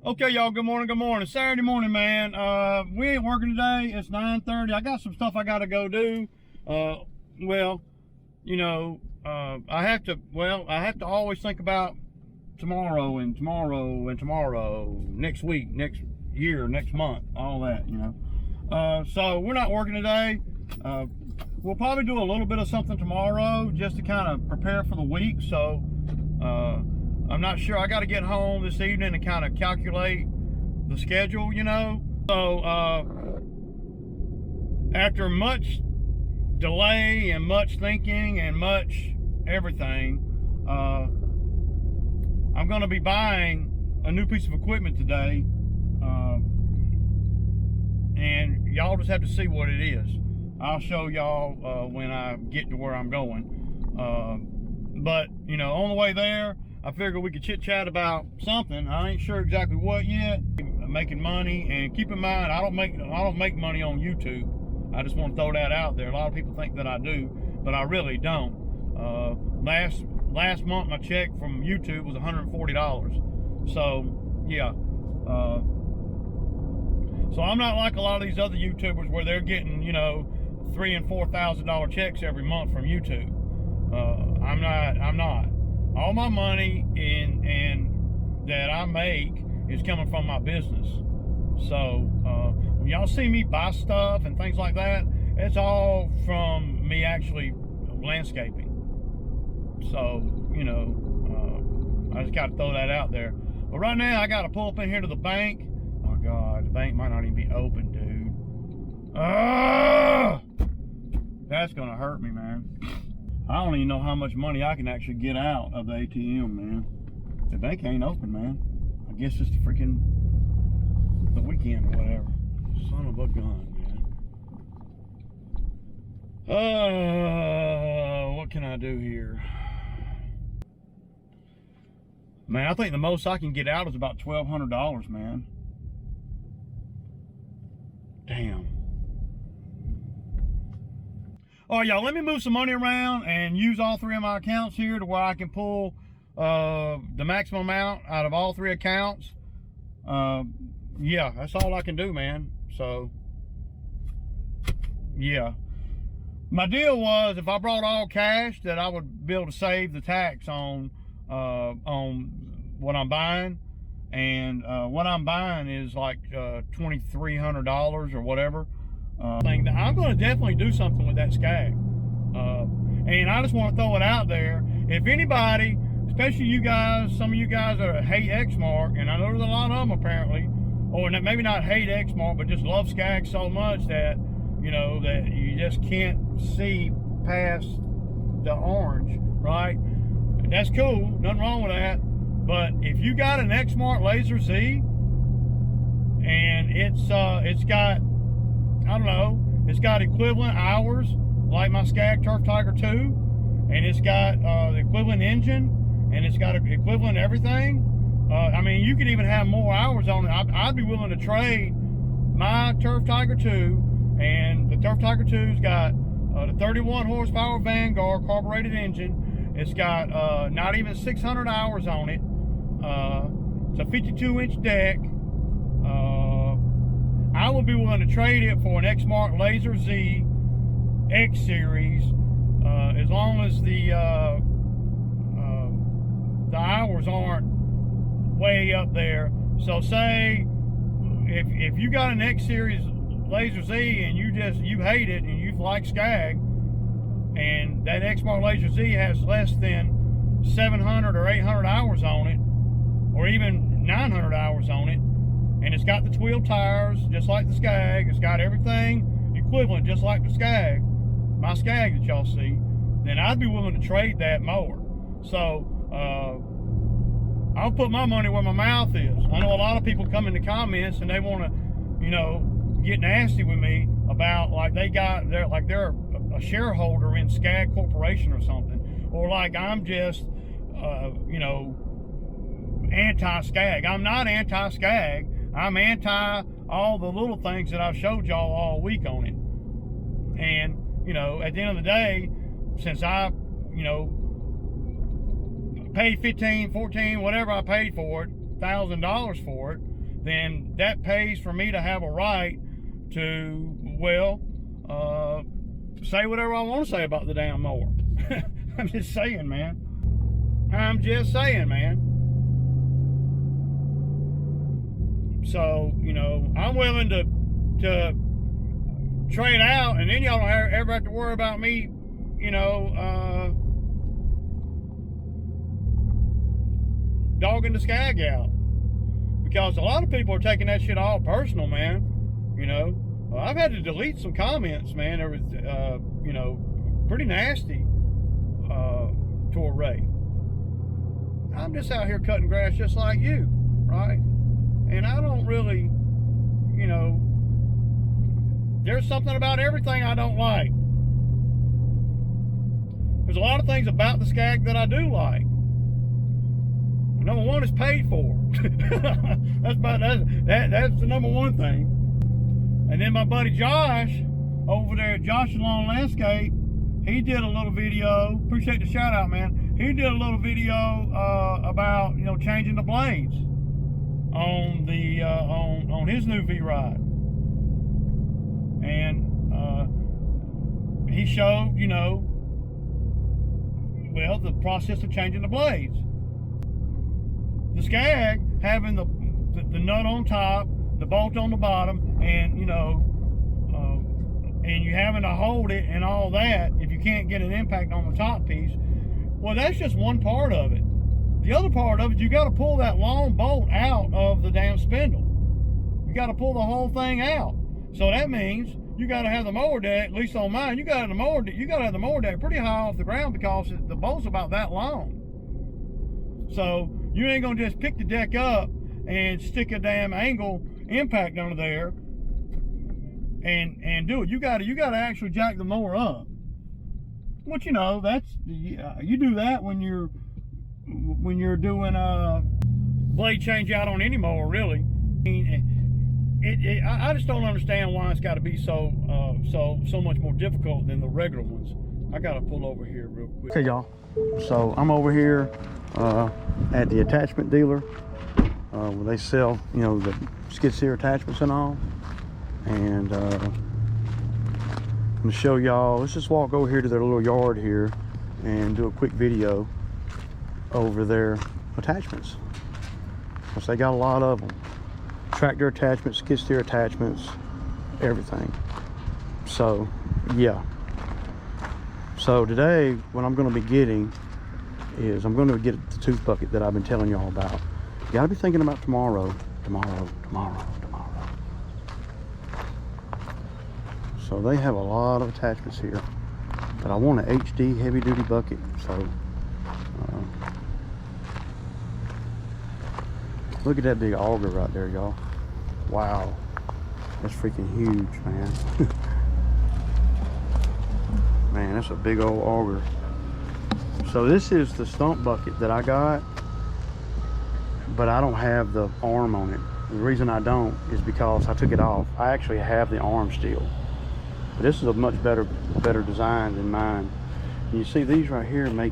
Okay, y'all, good morning, good morning. Saturday morning, man. We ain't working today. It's 9:30. I got some stuff I got to go do. Well, you know, I have to always think about tomorrow and tomorrow and tomorrow, next week, next year, next month, all that, you know. So we're not working today. We'll probably do a little bit of something tomorrow just to kind of prepare for the week. So, I'm not sure. I got to get home this evening and kind of calculate the schedule, you know. So, after much delay and much thinking and much everything, I'm going to be buying a new piece of equipment today. And y'all just have to see what it is. I'll show y'all when I get to where I'm going. But, you know, on the way there, I figured we could chit chat about something. I ain't sure exactly what yet. Making money, and keep in mind, I don't make money on YouTube. I just want to throw that out there. A lot of people think that I do, but I really don't. Last month my check from YouTube was $140. So yeah. So I'm not like a lot of these other YouTubers where they're getting, you know, $3,000 and $4,000 checks every month from YouTube. I'm not. All my money and that I make is coming from my business. So when y'all see me buy stuff and things like that, it's all from me actually landscaping. So, you know, I just got to throw that out there. But right now I got to pull up in here to the bank. Oh my God, the bank might not even be open, dude. That's gonna hurt me, man. I don't even know how much money I can actually get out of the ATM, man. The bank ain't open, man. I guess it's the weekend or whatever. Son of a gun, man. What can I do here? Man, I think the most I can get out is about $1,200, man. Damn. All right, y'all, let me move some money around and use all three of my accounts here to where I can pull the maximum amount out of all three accounts. Yeah, that's all I can do, man. So, yeah. My deal was if I brought all cash that I would be able to save the tax on what I'm buying. And what I'm buying is like $2,300 or whatever. Thing that I'm going to definitely do something with that Skag. And I just want to throw it out there. If anybody, especially you guys, some of you guys that hate Exmark, and I know there's a lot of them apparently, or maybe not hate Exmark, but just love Skag so much that, you know, that you just can't see past the orange, right? And that's cool, nothing wrong with that. But if you got an Exmark Laser Z, and it's got, I don't know, it's got equivalent hours like my Skag Turf Tiger 2, and it's got the equivalent engine, and it's got equivalent everything. I mean, you could even have more hours on it. I'd be willing to trade my Turf Tiger 2, and the Turf Tiger 2's got the 31 horsepower Vanguard carbureted engine. It's got not even 600 hours on it. It's a 52-inch deck. I would be willing to trade it for an Exmark Laser Z X Series, as long as the hours aren't way up there. So say if you got an X Series Laser Z and you hate it and you like Skag, and that Exmark Laser Z has less than 700 or 800 hours on it, or even 900 hours on it, and it's got the tweel tires just like the Skag, it's got everything equivalent just like the Skag, my Skag that y'all see, then I'd be willing to trade that mower. So I'll put my money where my mouth is. I know a lot of people come in the comments and they want to, you know, get nasty with me about like they're a shareholder in Skag Corporation or something, or like I'm just you know, anti-Skag. I'm not anti-Skag. I'm anti all the little things that I've showed y'all all week on it. And, you know, at the end of the day, since I, you know, paid $15, $14, whatever I paid for it, $1,000 for it, then that pays for me to have a right to, well, say whatever I want to say about the damn mower. I'm just saying, man. I'm just saying, man. So, you know, I'm willing to trade out, and then y'all don't ever have to worry about me, you know, dogging the Skag out. Because a lot of people are taking that shit all personal, man. You know, I've had to delete some comments, man. There was, you know, pretty nasty toward Ray. I'm just out here cutting grass just like you, right? And I don't really, you know, there's something about everything I don't like. There's a lot of things about the Skag that I do like. Number one, is paid for. That's the number one thing. And then my buddy Josh over there at Josh's Lawn Landscape, he did a little video. Appreciate the shout out, man. He did a little video about, you know, changing the blades on the on his new V-Ride. And he showed, you know, well, the process of changing the blades. The Skag having the nut on top, the bolt on the bottom, and, you know, and you having to hold it and all that, if you can't get an impact on the top piece, well, that's just one part of it. The other part of it, you got to pull that long bolt out of the damn spindle. You got to pull the whole thing out. So that means you got to have the mower deck, at least on mine, you got to have the mower deck pretty high off the ground, because the bolt's about that long. So you ain't gonna just pick the deck up and stick a damn angle impact under there and do it. You gotta actually jack the mower up. Which, you know, that's, you do that when you're doing a blade change out on any mower, really. I just don't understand why it's got to be so much more difficult than the regular ones. I gotta pull over here real quick. Okay, y'all. So I'm over here at the attachment dealer where they sell, you know, the skid steer attachments and all. And I'm gonna show y'all. Let's just walk over here to their little yard here and do a quick video over their attachments, because they got a lot of them. Tractor attachments, skid steer attachments, everything. So yeah. So today, what I'm going to be getting is, I'm going to get the tooth bucket that I've been telling y'all about. You got to be thinking about tomorrow. So they have a lot of attachments here, but I want an HD heavy duty bucket. So look at that big auger right there, y'all. Wow, that's freaking huge, man. Man, that's a big old auger. So this is the stump bucket that I got, but I don't have the arm on it. The reason I don't is because I took it off. I actually have the arm still, but this is a much better design than mine. And you see these right here make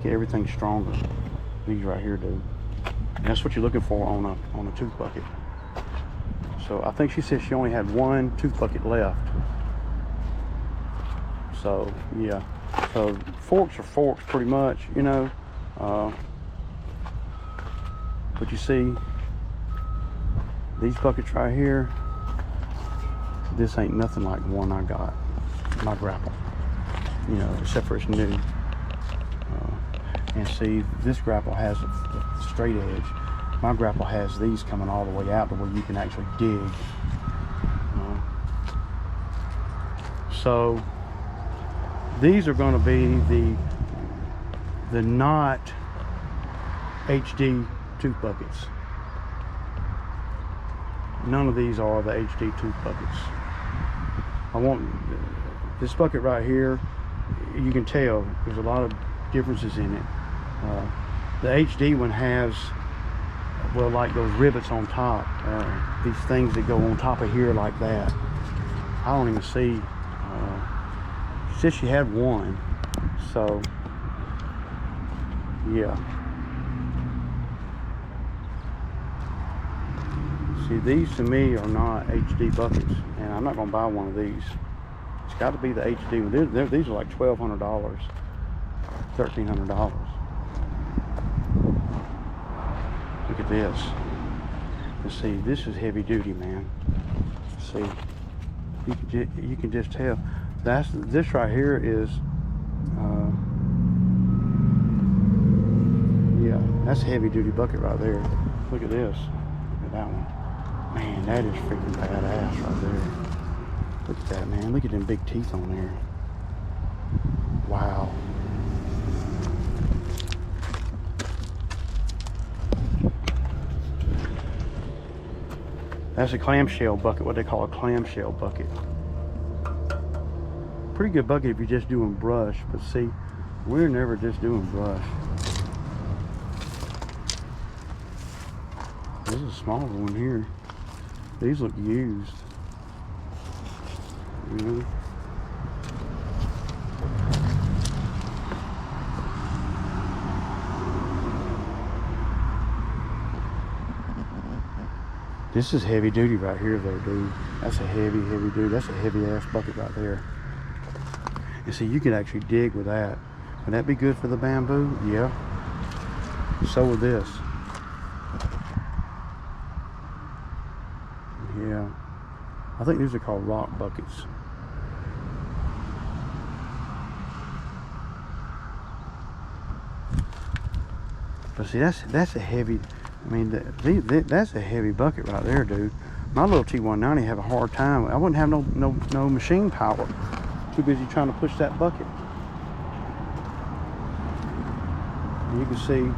everything stronger. These right here do. And that's what you're looking for on a tooth bucket. So I think she said she only had one tooth bucket left. So yeah, so forks are forks pretty much, you know. But you see these buckets right here, this ain't nothing like the one I got, my grapple, you know, except for it's new. And see, this grapple has a straight edge. My grapple has these coming all the way out to where you can actually dig. So these are going to be the not HD tooth buckets. None of these are the HD tooth buckets. I want this bucket right here. You can tell there's a lot of differences in it. The HD one has, well, like those rivets on top, these things that go on top of here like that. I don't even see. She said she had one, so yeah. See, these to me are not HD buckets, and I'm not gonna buy one of these. It's got to be the HD. These are like $1,200, $1,300. Look at this. And see, this is heavy duty, man. See, you can just tell. This right here is, yeah, that's a heavy duty bucket right there. Look at this. Look at that one. Man, that is freaking badass right there. Look at that, man. Look at them big teeth on there. Wow. That's a clamshell bucket, what they call a clamshell bucket. Pretty good bucket if you're just doing brush, but see, we're never just doing brush. This is a smaller one here. These look used. You know? This is heavy duty right here though, dude. That's a heavy duty. That's a heavy ass bucket right there. And see, you can actually dig with that. Would that be good for the bamboo? Yeah. So would this. Yeah. I think these are called rock buckets. But see, that's a heavy, I mean, that's a heavy bucket right there, dude. My little T190 have a hard time. I wouldn't have no machine power. Too busy trying to push that bucket. And you can see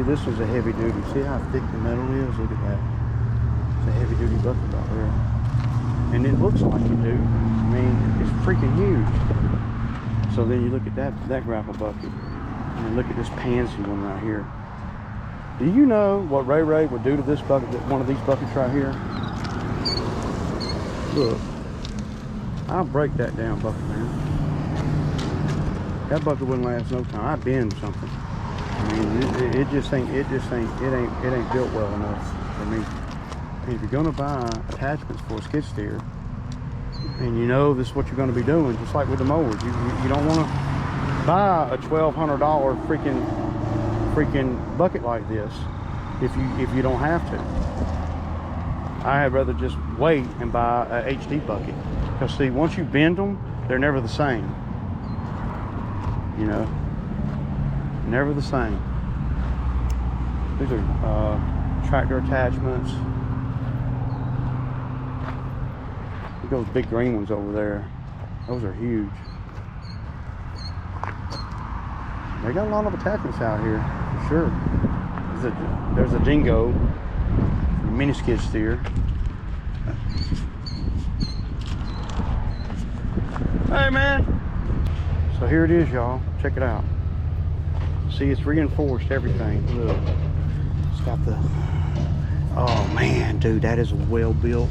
this was a heavy duty. See how thick the metal is? Look at that. It's a heavy duty bucket right there. And it looks like it, dude. I mean, it's freaking huge. So then you look at that grapple bucket, and look at this pansy one right here. Do you know what Ray would do to this bucket, one of these buckets right here? Look, I'll break that down bucket, man. That bucket wouldn't last no time. I'd bend something. I mean, it ain't built well enough for me. And if you're gonna buy attachments for a skid steer, and you know this is what you're gonna be doing, just like with the mowers, you don't wanna buy a $1,200 freaking bucket like this if you don't have to. I'd rather just wait and buy a HD bucket, because see, once you bend them, they're never the same. You know, never the same. These are tractor attachments. Look at those big green ones over there. Those are huge. They got a lot of attachments out here, for sure. There's a dingo, a mini skid steer. Hey, man. So here it is, y'all. Check it out. See, it's reinforced everything. Look, it's got the. Oh man, dude, that is well built.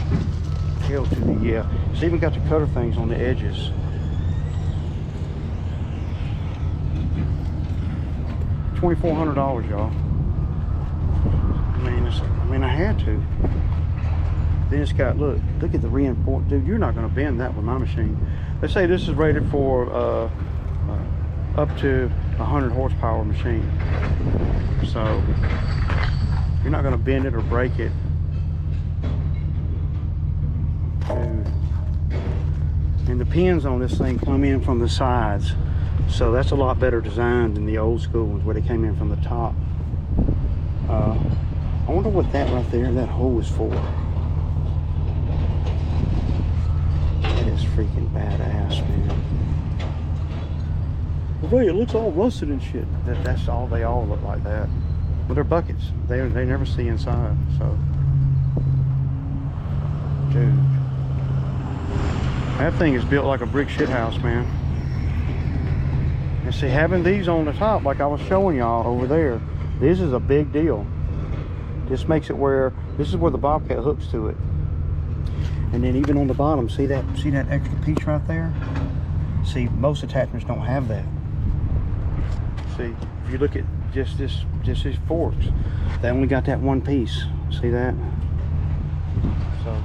Hell to the yeah. It's even got the cutter things on the edges. $2,400, y'all. I mean, I had to. Then it's got, look at the reinforced. Dude, you're not going to bend that with my machine. They say this is rated for up to 100 horsepower machine. So you're not going to bend it or break it. Dude. And the pins on this thing come in from the sides. So that's a lot better designed than the old school ones where they came in from the top. I wonder what that right there, that hole is for. That is freaking badass, man. Well, wait, it looks all rusted and shit. That's all, they all look like that. But they're buckets. They never see inside, so. Dude. That thing is built like a brick shit house, man. And see, having these on the top, like I was showing y'all over there, this is a big deal. This makes it where, this is where the Bobcat hooks to it. And then even on the bottom, see that extra piece right there? See, most attachments don't have that. See, if you look at just these forks, they only got that one piece. See that? So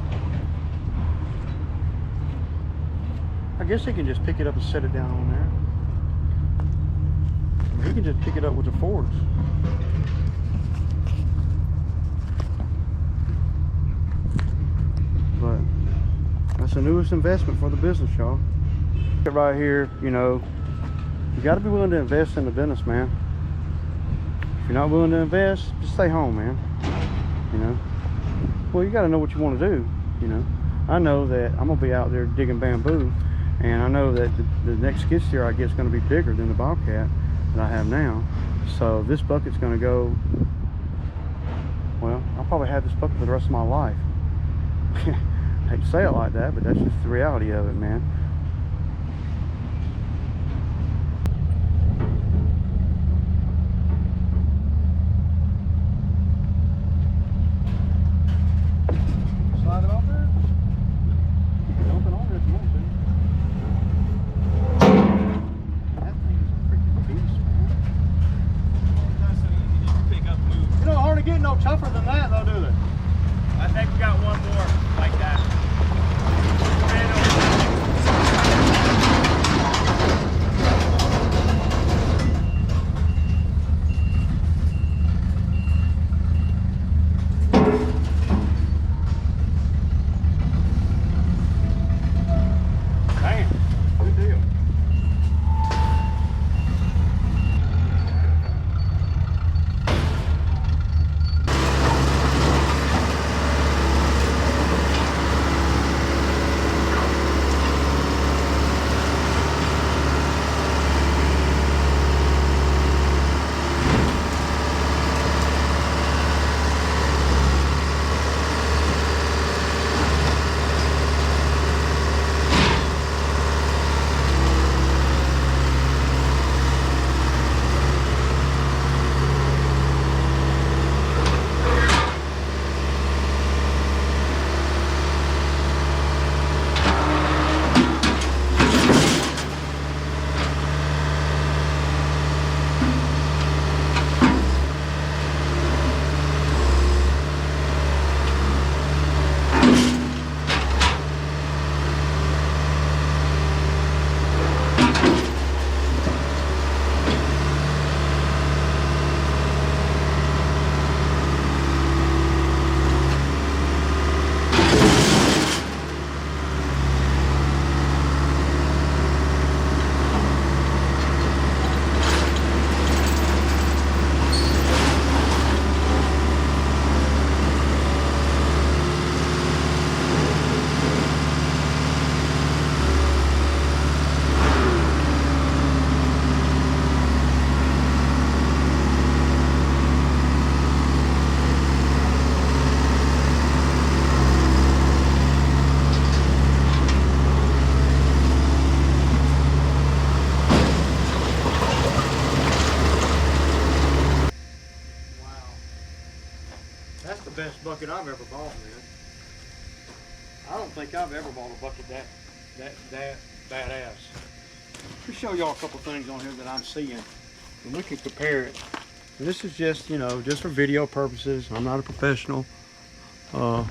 I guess he can just pick it up and set it down on there. I mean, he can just pick it up with the forks. But that's the newest investment for the business, y'all. Right here, you know, you got to be willing to invest in the business, man. If you're not willing to invest, just stay home, man. You know, well, you got to know what you want to do. You know, I know that I'm gonna be out there digging bamboo, and I know that the next skid steer I get is going to be bigger than the Bobcat that I have now. So this bucket's going to go, well, I'll probably have this bucket for the rest of my life. I hate to say it like that, but that's just the reality of it, man. Slide it off there. You can dump it on there if you want to. That thing is a freaking beast, man. That's so easy to pick up and move. You don't hardly get no tougher than that, though, do they? I think we got one more like that. Damn, good deal. That's the best bucket I've ever bought, man. I don't think I've ever bought a bucket that badass. Let me show y'all a couple things on here that I'm seeing, and we can compare it. And this is just, you know, just for video purposes. I'm not a professional. When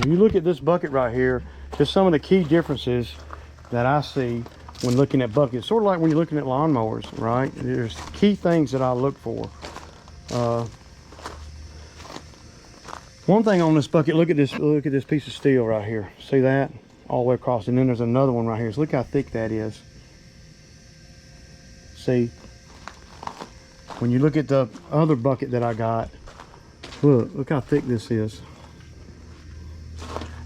you look at this bucket right here, just some of the key differences that I see when looking at buckets, sort of like when you're looking at lawnmowers, right? There's key things that I look for. One thing on this bucket, look at this piece of steel right here. See that? All the way across. And then there's another one right here. So look how thick that is. See? When you look at the other bucket that I got, look how thick this is.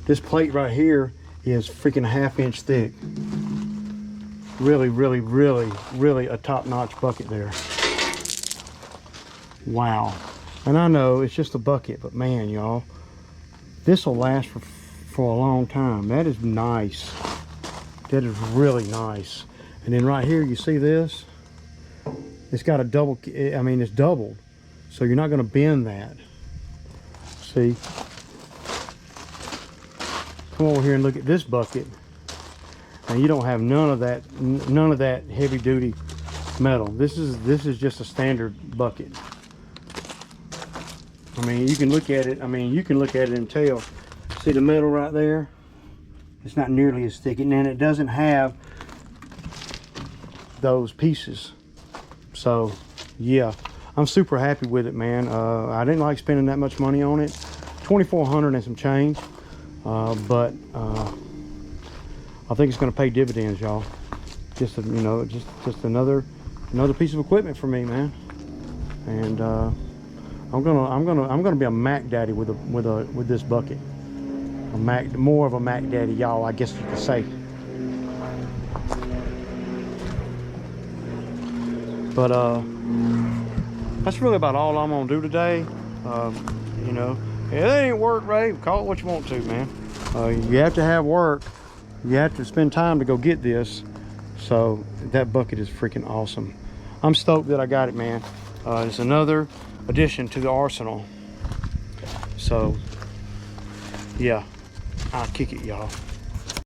This plate right here is freaking a 1/2 inch thick. Really, really, really, really a top-notch bucket there. Wow. And I know it's just a bucket, but man, y'all, this will last for a long time. That is nice. That is really nice. And then right here, you see this? It's got a double, I mean, it's doubled. So you're not going to bend that. See? Come over here and look at this bucket. And you don't have none of that heavy duty metal. This is just a standard bucket. I mean, you can look at it. I mean, you can look at it and tell. See the metal right there? It's not nearly as thick, and then it doesn't have those pieces. So, yeah, I'm super happy with it, man. I didn't like spending that much money on it. $2,400 and some change, but I think it's going to pay dividends, y'all. Just you know, just another piece of equipment for me, man. And I'm gonna be a Mac daddy with this bucket. More of a Mac daddy, y'all, I guess you could say. But that's really about all I'm gonna do today. You know, it ain't work, Ray. Call it what you want to, man. You have to have work. You have to spend time to go get this. So that bucket is freaking awesome. I'm stoked that I got it, man. It's another addition to the arsenal. So yeah, I'll kick it, y'all.